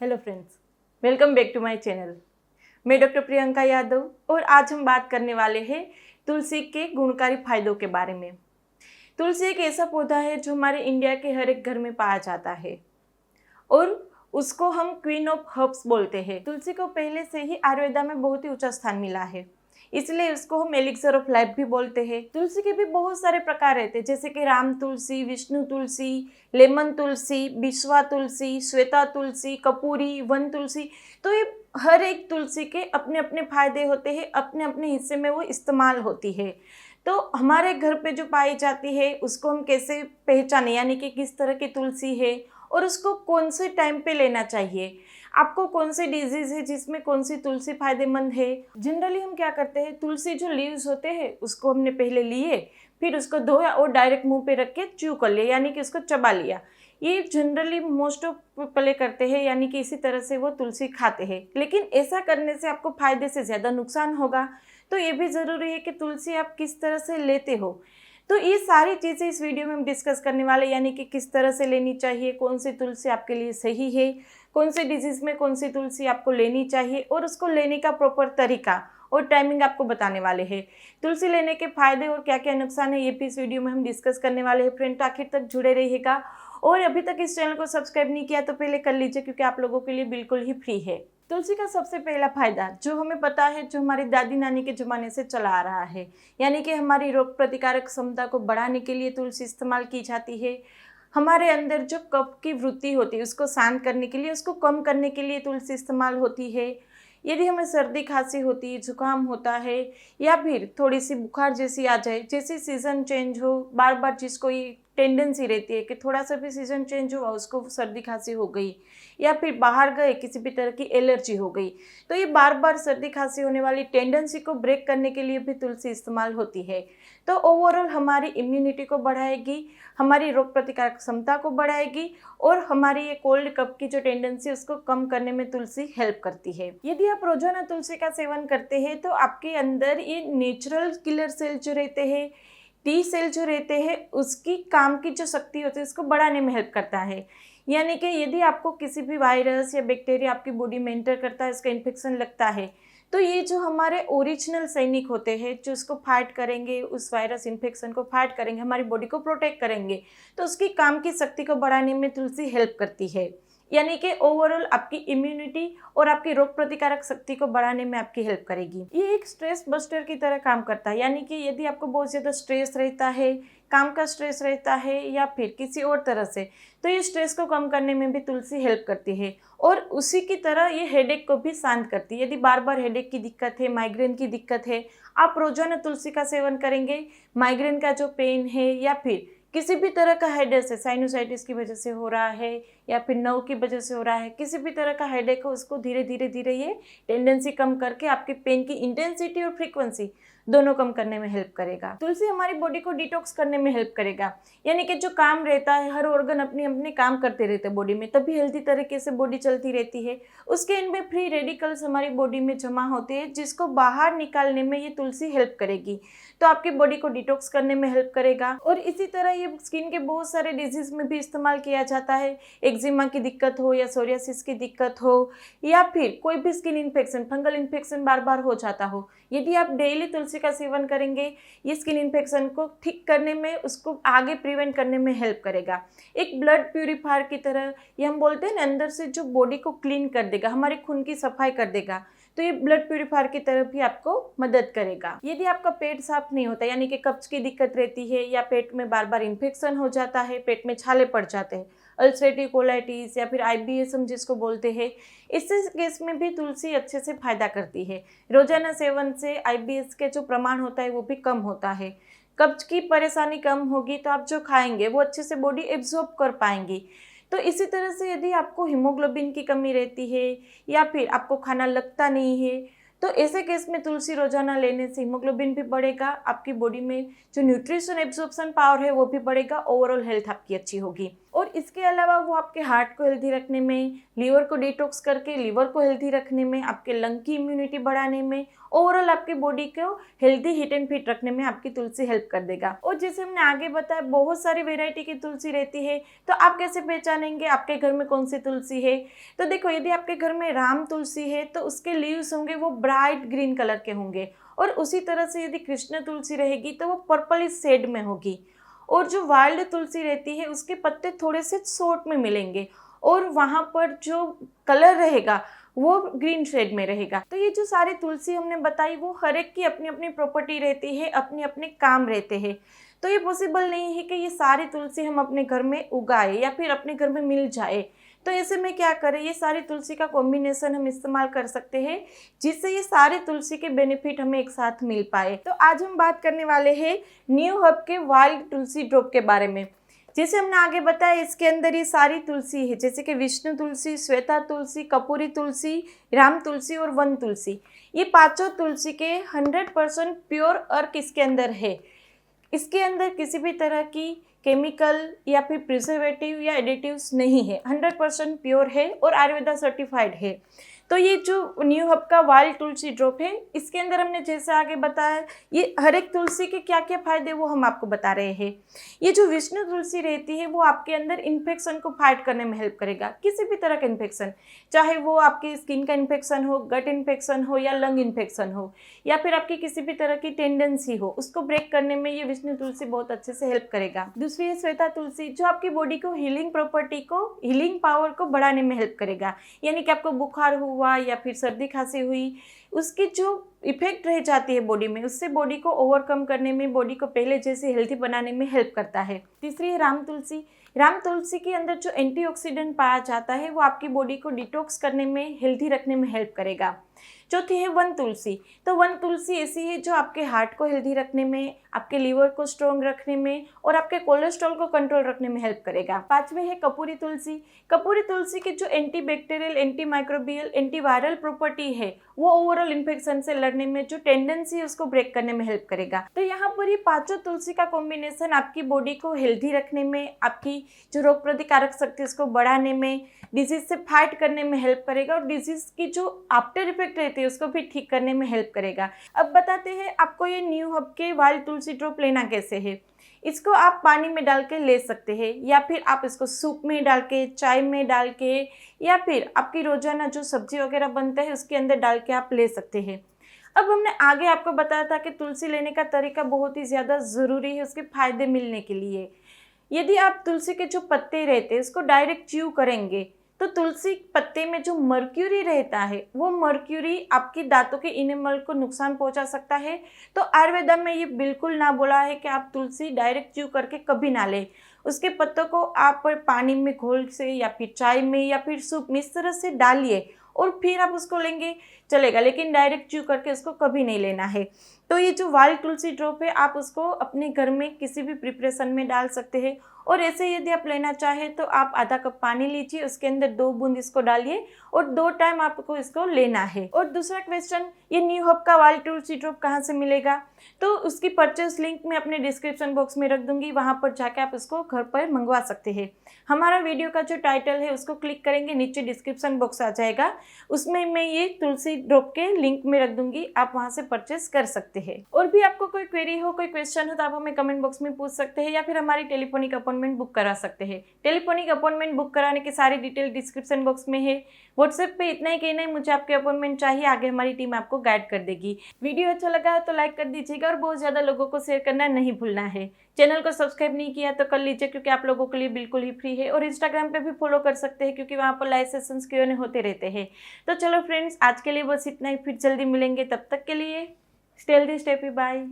Hello friends, welcome back to my channel. मैं doctor Priyanka Yadav और आज हम बात करने वाले हैं तुलसी के गुणकारी फायदों के बारे में। तुलसी एक ऐसा पौधा है जो हमारे इंडिया के हर एक घर में पाया जाता है और उसको हम क्वीन ऑफ हर्ब्स बोलते हैं। तुलसी को पहले से ही आयुर्वेदा में बहुत ही ऊंचा स्थान मिला है, इसलिए उसको हम एलिक्सर ऑफ लाइफ भी बोलते हैं। तुलसी के भी बहुत सारे प्रकार रहते हैं, जैसे कि राम तुलसी, विष्णु तुलसी, लेमन तुलसी, बिस्वा तुलसी, श्वेता तुलसी, कपूरी, वन तुलसी। तो ये हर एक तुलसी के अपने अपने फायदे होते हैं, अपने अपने हिस्से में वो इस्तेमाल होती है। तो हमारे घर पे जो पाई जाती है उसको हम कैसे पहचाने, यानी कि किस तरह की तुलसी है और उसको कौन से टाइम पे लेना चाहिए, आपको कौन सी डिजीज है जिसमें कौन सी तुलसी फायदेमंद है। जनरली हम क्या करते हैं, तुलसी जो लीव्स होते हैं उसको हमने पहले लिए, फिर उसको धोया और डायरेक्ट मुंह पे रख के च्यू कर लिया, यानी कि उसको चबा लिया। ये जनरली मोस्ट ऑफ पीपल करते हैं, यानी कि इसी तरह से वो तुलसी खाते हैं। लेकिन ऐसा करने से आपको फायदे से ज़्यादा नुकसान होगा। तो ये भी ज़रूरी है कि तुलसी आप किस तरह से लेते हो। तो ये सारी चीज़ें इस वीडियो में हम डिस्कस करने वाले, यानी कि किस तरह से लेनी चाहिए, कौन सी तुलसी आपके लिए सही है, कौन सी डिजीज़ में कौन सी तुलसी आपको लेनी चाहिए और उसको लेने का प्रॉपर तरीका और टाइमिंग आपको बताने वाले हैं। तुलसी लेने के फायदे और क्या क्या नुकसान है ये भी इस वीडियो में हम डिस्कस करने वाले हैं। फ्रेंड, आखिर तक जुड़े रहिएगा और अभी तक इस चैनल को सब्सक्राइब नहीं किया तो पहले कर लीजिए, क्योंकि आप लोगों के लिए बिल्कुल ही फ्री है। तुलसी का सबसे पहला फायदा जो हमें पता है, जो हमारी दादी नानी के ज़माने से चला आ रहा है, यानी कि हमारी रोग प्रतिकारक क्षमता को बढ़ाने के लिए तुलसी इस्तेमाल की जाती है। हमारे अंदर जो कफ की वृत्ति होती है उसको शांत करने के लिए, उसको कम करने के लिए तुलसी इस्तेमाल होती है। यदि हमें सर्दी खांसी होती है, जुकाम होता है, या फिर थोड़ी सी बुखार जैसी आ जाए, जैसे सीज़न चेंज हो, बार बार जिसको ये टेंडेंसी रहती है कि थोड़ा सा भी सीज़न चेंज हुआ उसको सर्दी खांसी हो गई, या फिर बाहर गए किसी भी तरह की एलर्जी हो गई, तो ये बार बार सर्दी खांसी होने वाली टेंडेंसी को ब्रेक करने के लिए भी तुलसी इस्तेमाल होती है। तो ओवरऑल हमारी इम्यूनिटी को बढ़ाएगी, हमारी रोग प्रतिकारक क्षमता को बढ़ाएगी और हमारी ये कोल्ड कफ की जो टेंडेंसी उसको कम करने में तुलसी हेल्प करती है। यदि आप रोजाना तुलसी का सेवन करते हैं तो आपके अंदर ये नेचुरल किलर सेल जो रहते हैं, टी सेल जो रहते हैं, उसकी काम की जो शक्ति होती है उसको बढ़ाने में हेल्प करता है। यानी कि यदि आपको किसी भी वायरस या बैक्टीरिया आपकी बॉडी में एंटर करता है, उसका इन्फेक्शन लगता है, तो ये जो हमारे ओरिजिनल सैनिक होते हैं जो उसको फाइट करेंगे, उस वायरस इन्फेक्शन को फाइट करेंगे, हमारी बॉडी को प्रोटेक्ट करेंगे, तो उसकी काम की शक्ति को बढ़ाने में तुलसी हेल्प करती है। यानी कि ओवरऑल आपकी इम्यूनिटी और आपकी रोग प्रतिकारक शक्ति को बढ़ाने में आपकी हेल्प करेगी। ये एक स्ट्रेस बस्टर की तरह काम करता है, यानी कि यदि आपको बहुत ज़्यादा स्ट्रेस रहता है, काम का स्ट्रेस रहता है या फिर किसी और तरह से, तो ये स्ट्रेस को कम करने में भी तुलसी हेल्प करती है। और उसी की तरह ये हेडेक को भी शांत करती है। यदि बार बार हेडेक की दिक्कत है, माइग्रेन की दिक्कत है, आप रोजाना तुलसी का सेवन करेंगे, माइग्रेन का जो पेन है या फिर किसी भी तरह का हेडेक है, साइनोसाइटिस की वजह से हो रहा है या फिर नर्व की वजह से हो रहा है, किसी भी तरह का हेडेक हो, उसको धीरे धीरे धीरे ये टेंडेंसी कम करके आपके पेन की इंटेंसिटी और फ्रीक्वेंसी दोनों कम करने में हेल्प करेगा। तुलसी हमारी बॉडी को डिटॉक्स करने में हेल्प करेगा, यानी कि जो काम रहता है, हर ऑर्गन अपने अपने काम करते रहते हैं बॉडी में, तभी हेल्थी तरीके से बॉडी चलती रहती है। उसके इनमें फ्री रेडिकल्स हमारी बॉडी में जमा होते हैं, जिसको बाहर निकालने में ये तुलसी हेल्प करेगी, तो आपकी बॉडी को डिटॉक्स करने में हेल्प करेगा। और इसी तरह ये स्किन के बहुत सारे डिजीज में भी इस्तेमाल किया जाता है। एक्जिमा की दिक्कत हो या सोरियासिस की दिक्कत हो या फिर कोई भी स्किन इन्फेक्शन, फंगल इन्फेक्शन बार बार हो जाता हो, यदि आप डेली तुलसी का सेवन करेंगे, ये स्किन इन्फेक्शन को ठीक करने में, उसको आगे प्रिवेंट करने में हेल्प करेगा। एक ब्लड प्यूरिफायर की तरह ये हम बोलते हैं ना, अंदर से जो बॉडी को क्लीन कर देगा, हमारे खून की सफाई कर देगा, तो ये ब्लड प्यूरिफायर की तरफ भी आपको मदद करेगा। यदि आपका पेट साफ नहीं होता, यानी कि कब्ज की दिक्कत रहती है या पेट में बार बार इन्फेक्शन हो जाता है, पेट में छाले पड़ जाते हैं, अल्सरेटिव कोलाइटिस या फिर IBS हम जिसको बोलते हैं, इस केस में भी तुलसी अच्छे से फायदा करती है। रोजाना सेवन से IBS के जो प्रमाण होता है वो भी कम होता है। कब्ज की परेशानी कम होगी तो आप जो खाएंगे वो अच्छे से बॉडी एब्जॉर्ब कर पाएंगी। तो इसी तरह से यदि आपको हीमोग्लोबिन की कमी रहती है या फिर आपको खाना लगता नहीं है, तो ऐसे केस में तुलसी रोजाना लेने से हीमोग्लोबिन भी बढ़ेगा, आपकी बॉडी में जो न्यूट्रिशन एब्जॉर्प्शन पावर है वो भी बढ़ेगा, ओवरऑल हेल्थ आपकी अच्छी होगी। और इसके अलावा वो आपके हार्ट को हेल्दी रखने में, लीवर को डिटॉक्स करके लीवर को हेल्दी रखने में, आपके लंग की इम्यूनिटी बढ़ाने में, ओवरऑल आपकी बॉडी को हेल्दी हिट एंड फिट रखने में आपकी तुलसी हेल्प कर देगा। और जैसे हमने आगे बताया बहुत सारी वेराइटी की तुलसी रहती है, तो आप कैसे पहचानेंगे आपके घर में कौन सी तुलसी है? तो देखो, यदि आपके घर में राम तुलसी है तो उसके लीव्स होंगे वो ब्राइट ग्रीन कलर के होंगे, और उसी तरह से यदि कृष्ण तुलसी रहेगी तो वो पर्पलिश शेड में होगी। और जो वाइल्ड तुलसी रहती है उसके पत्ते थोड़े से शॉर्ट में मिलेंगे, और वहाँ पर जो कलर रहेगा वो ग्रीन शेड में रहेगा। तो ये जो सारी तुलसी हमने बताई वो हर एक की अपनी अपनी प्रॉपर्टी रहती है, अपने अपने काम रहते हैं। तो ये पॉसिबल नहीं है कि ये सारी तुलसी हम अपने घर में उगाए या फिर अपने घर में मिल जाए। तो ऐसे में क्या करें, ये सारी तुलसी का कॉम्बिनेशन हम इस्तेमाल कर सकते हैं जिससे ये सारे तुलसी के बेनिफिट हमें एक साथ मिल पाए। तो आज हम बात करने वाले हैं न्यू हब के वाइल्ड तुलसी ड्रॉप के बारे में। जैसे हमने आगे बताया इसके अंदर ये सारी तुलसी है, जैसे कि विष्णु तुलसी, श्वेता तुलसी, कपूरी तुलसी, राम तुलसी और वन तुलसी। ये पांचों तुलसी के 100% प्योर अर्क इसके अंदर है। इसके अंदर किसी भी तरह की केमिकल या फिर प्रिजर्वेटिव या एडिटिव्स नहीं है, 100% प्योर है और आयुर्वेदा सर्टिफाइड है। तो ये जो न्यू हब का वाइल्ड तुलसी ड्रॉप है, इसके अंदर हमने जैसे आगे बताया ये हर एक तुलसी के क्या क्या फायदे वो हम आपको बता रहे हैं। ये जो विष्णु तुलसी रहती है वो आपके अंदर इन्फेक्शन को फाइट करने में हेल्प करेगा, किसी भी तरह का इन्फेक्शन, चाहे वो आपकी स्किन का इन्फेक्शन हो, गट इन्फेक्शन हो या लंग इन्फेक्शन हो, या फिर आपकी किसी भी तरह की टेंडेंसी हो, उसको ब्रेक करने में ये विष्णु तुलसी बहुत अच्छे से हेल्प करेगा। दूसरी है श्वेता तुलसी, जो आपकी बॉडी को हीलिंग प्रॉपर्टी को, हीलिंग पावर को बढ़ाने में हेल्प करेगा। यानी कि आपको बुखार हुआ या फिर सर्दी खांसी हुई, उसकी जो इफेक्ट रह जाती है बॉडी में, उससे बॉडी को ओवरकम करने में, बॉडी को पहले जैसे हेल्थी बनाने में हेल्प करता है। तीसरी है राम तुलसी। राम तुलसी के अंदर जो एंटीऑक्सीडेंट पाया जाता है वो आपकी बॉडी को डिटॉक्स करने में, हेल्थी रखने में हेल्प करेगा। चौथी है वन तुलसी। तो वन तुलसी ऐसी है जो आपके हार्ट को हेल्दी रखने में, आपके लीवर को स्ट्रॉन्ग रखने में और आपके कोलेस्ट्रॉल को कंट्रोल रखने में हेल्प करेगा। पांचवे है कपूरी तुलसी। कपूरी तुलसी की जो anti bacterial, anti microbial, anti viral property है वो ओवरऑल इन्फेक्शन से लड़ने में, जो टेंडेंसी है उसको ब्रेक करने में हेल्प करेगा। तो यहाँ पर ये पांचों तुलसी का कॉम्बिनेशन आपकी बॉडी को हेल्दी रखने में, आपकी जो रोग प्रतिकारक शक्ति उसको बढ़ाने में, डिजीज से फाइट करने में हेल्प करेगा, और डिजीज की जो आफ्टर इफेक्ट रहती है उसको भी ठीक करने में हेल्प करेगा। अब बताते हैं आपको ये न्यू हब के वाइल्ड तुलसी ड्रॉप लेना कैसे है। इसको आप पानी में डाल के ले सकते हैं, या फिर आप इसको सूप में डाल के, चाय में डाल के, या फिर आपकी रोजाना जो सब्जी वगैरह बनता है उसके अंदर डाल के आप ले सकते हैं। अब हमने आगे आपको बताया था कि तुलसी लेने का तरीका बहुत ही ज़्यादा ज़रूरी है उसके फायदे मिलने के लिए। यदि आप तुलसी के जो पत्ते रहते हैं उसको डायरेक्ट च्यू करेंगे तो तुलसी पत्ते में जो मर्क्यूरी रहता है वो मर्क्यूरी आपकी दांतों के इनेमल को नुकसान पहुंचा सकता है। तो आयुर्वेदा में ये बिल्कुल ना बोला है कि आप तुलसी डायरेक्ट च्यू करके कभी ना लें। उसके पत्तों को आप पानी में घोल से या फिर चाय में या फिर सूप में इस तरह से डालिए और फिर आप उसको लेंगे चलेगा, लेकिन डायरेक्ट च्यू करके उसको कभी नहीं लेना है। तो ये जो वाइल्ड तुलसी ड्रॉप है आप उसको अपने घर में किसी भी प्रिपरेशन में डाल सकते हैं, और ऐसे यदि आप लेना चाहें तो आप आधा कप पानी लीजिए, उसके अंदर 2 बूंद इसको डालिए और 2 टाइम आपको इसको लेना है। और दूसरा क्वेश्चन, ये न्यू हब का वाइल्ड तुलसी ड्रॉप कहाँ से मिलेगा? तो उसकी परचेस लिंक मैं अपने डिस्क्रिप्शन बॉक्स में रख दूंगी, वहाँ पर जाके आप उसको घर पर मंगवा सकते हैं। हमारा वीडियो का जो टाइटल है उसको क्लिक करेंगे, नीचे डिस्क्रिप्शन बॉक्स आ जाएगा, उसमें मैं ये तुलसी ड्रॉप के लिंक में रख दूंगी, आप वहाँ से परचेस कर सकते हैं। और भी आपको कोई क्वेरी हो, कोई क्वेश्चन हो तो आप हमें कमेंट बॉक्स में पूछ सकते हैं, या फिर हमारी टेलीफोनिक अपॉइंटमेंट बुक करा सकते हैं। टेलीफोनिक अपॉइंटमेंट बुक कराने की सारी डिटेल डिस्क्रिप्शन बॉक्स में है। व्हाट्सएप पे इतना ही कहना है मुझे आपके अपॉइंटमेंट चाहिए, आगे हमारी टीम आपको गाइड कर देगी। वीडियो अच्छा लगा है तो लाइक कर दीजिएगा और बहुत ज़्यादा लोगों को शेयर करना नहीं भूलना है। चैनल को सब्सक्राइब नहीं किया तो कर लीजिए, क्योंकि आप लोगों के लिए बिल्कुल ही फ्री है। और इंस्टाग्राम पे भी फॉलो कर सकते हैं, क्योंकि वहाँ पर लाइव सेशंस Q&A होते रहते हैं। तो चलो फ्रेंड्स, आज के लिए बस इतना ही, फिर जल्दी मिलेंगे, तब तक के लिए stay healthy, stay happy, bye.